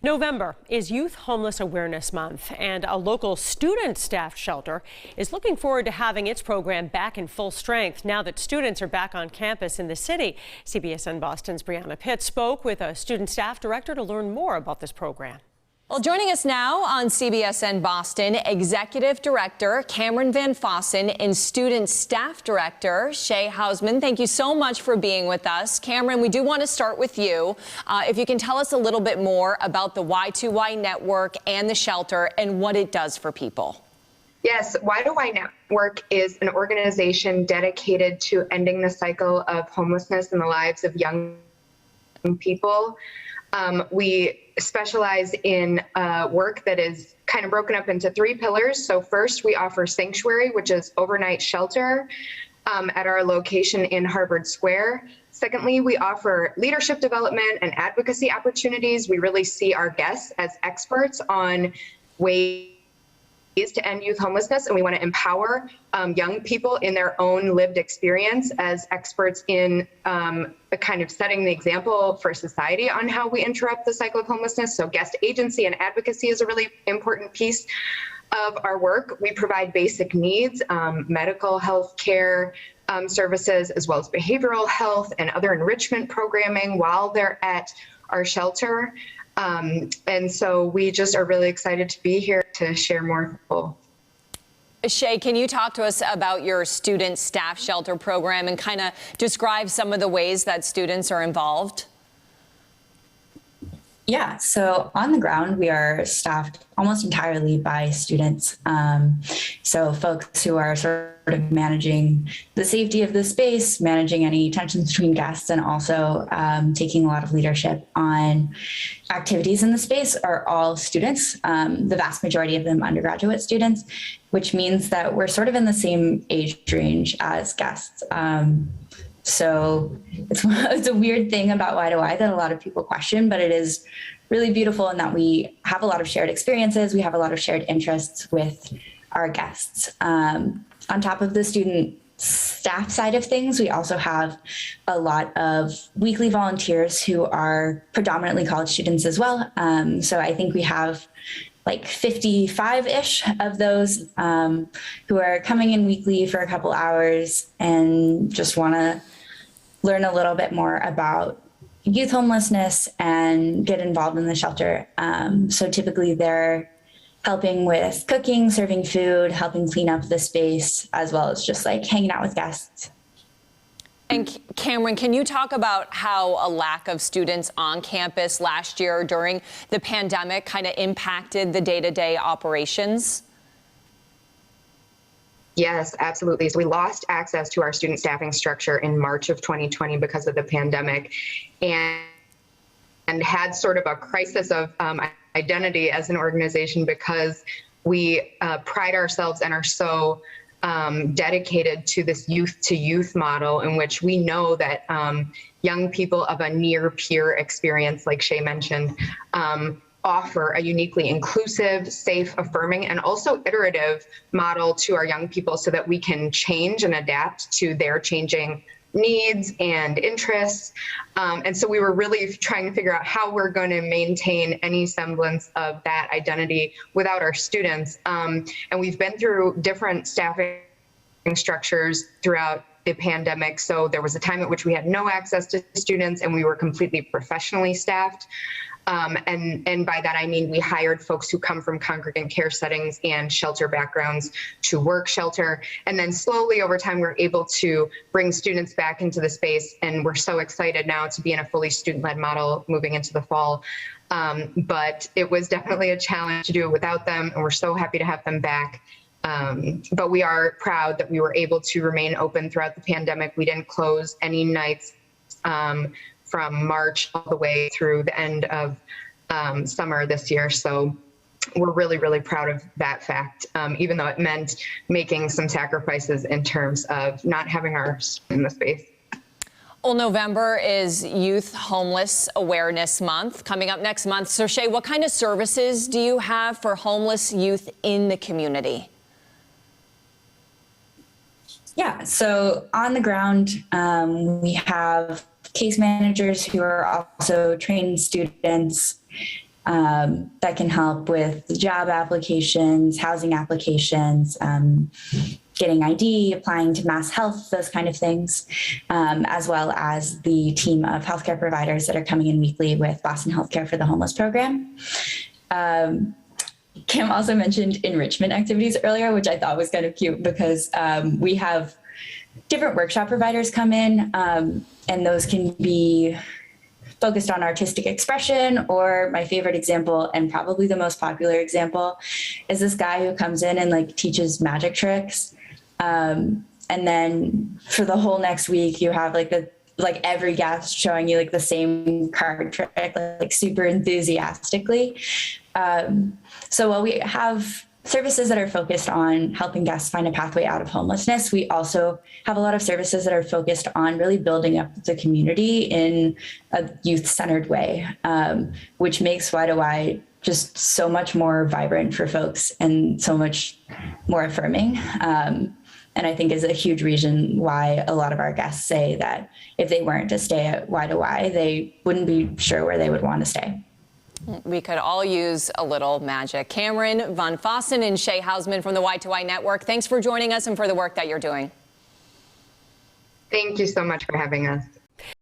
November is Youth Homeless Awareness Month, and a local student-staffed shelter is looking forward to having its program back in full strength now that students are back on campus in the city. CBSN Boston's Breana spoke with a student staff director to learn more about this program. Well, joining us now on CBSN Boston, Executive Director Cameron Van Fossen and Student Staff Director Shay Hausman. Thank you so much for being with us. Cameron, we do want to start with you. If you can tell us a little bit more about the Y2Y network and the shelter and what it does for people. Yes, Y2Y Network is an organization dedicated to ending the cycle of homelessness in the lives of young people. We specialize in work that is kind of broken up into three pillars. So first, we offer sanctuary, which is overnight shelter at our location in Harvard Square. Secondly, we offer leadership development and advocacy opportunities. We really see our guests as experts on ways to end youth homelessness, and we want to empower young people in their own lived experience as experts in kind of setting the example for society on how we interrupt the cycle of homelessness. So guest agency and advocacy is a really important piece of our work. We provide basic needs, medical health care services, as well as behavioral health and other enrichment programming while they're at our shelter. And so we just are really excited to be here to share more. Shay, can you talk to us about your student staff shelter program and kind of describe some of the ways that students are involved? Yeah, so on the ground, we are staffed almost entirely by students. So folks who are sort of managing the safety of the space, managing any tensions between guests, and also taking a lot of leadership on activities in the space are all students, the vast majority of them undergraduate students, which means that we're sort of in the same age range as guests. So it's a weird thing about Y2Y that a lot of people question, but it is really beautiful in that we have a lot of shared experiences. We have a lot of shared interests with our guests. On top of the student staff side of things, we also have a lot of weekly volunteers who are predominantly college students as well. So I think we have like 55-ish of those who are coming in weekly for a couple hours and just want to learn a little bit more about youth homelessness and get involved in the shelter. So typically they're helping with cooking, serving food, helping clean up the space, as well as just like hanging out with guests. And Cameron, can you talk about how a lack of students on campus last year during the pandemic kind of impacted the day-to-day operations? Yes, absolutely. So we lost access to our student staffing structure in March of 2020 because of the pandemic, and had sort of a crisis of identity as an organization because we pride ourselves and are so dedicated to this youth-to-youth model in which we know that young people of a near-peer experience, like Shay mentioned, offer a uniquely inclusive, safe, affirming, and also iterative model to our young people so that we can change and adapt to their changing needs and interests. And so we were really trying to figure out how we're going to maintain any semblance of that identity without our students. And we've been through different staffing structures throughout the pandemic. So there was a time at which we had no access to students and we were completely professionally staffed. And by that, I mean, we hired folks who come from congregate care settings and shelter backgrounds to work shelter. And then slowly over time, we're able to bring students back into the space. And we're so excited now to be in a fully student-led model moving into the fall. But it was definitely a challenge to do it without them. And we're so happy to have them back. But we are proud that we were able to remain open throughout the pandemic. We didn't close any nights from March all the way through the end of summer this year. So we're really, really proud of that fact, even though it meant making some sacrifices in terms of not having our in the space. Well, November is Youth Homeless Awareness Month coming up next month. So Shay, what kind of services do you have for homeless youth in the community? Yeah, so on the ground, we have case managers who are also trained students that can help with job applications, housing applications, getting ID, applying to Mass Health, those kind of things, as well as the team of healthcare providers that are coming in weekly with Boston Healthcare for the Homeless program. Kim also mentioned enrichment activities earlier, which I thought was kind of cute because we have different workshop providers come in, and those can be focused on artistic expression, or my favorite example, and probably the most popular example, is this guy who comes in and like teaches magic tricks. And then for the whole next week, you have like every guest showing you like the same card trick, like super enthusiastically. So while we have services that are focused on helping guests find a pathway out of homelessness, we also have a lot of services that are focused on really building up the community in a youth-centered way, which makes Y2Y just so much more vibrant for folks and so much more affirming. And I think is a huge reason why a lot of our guests say that if they weren't to stay at Y2Y, they wouldn't be sure where they would want to stay. We could all use a little magic. Cameron Van Fossen and Shay Hausman from the Y2Y Network, thanks for joining us and for the work that you're doing. Thank you so much for having us.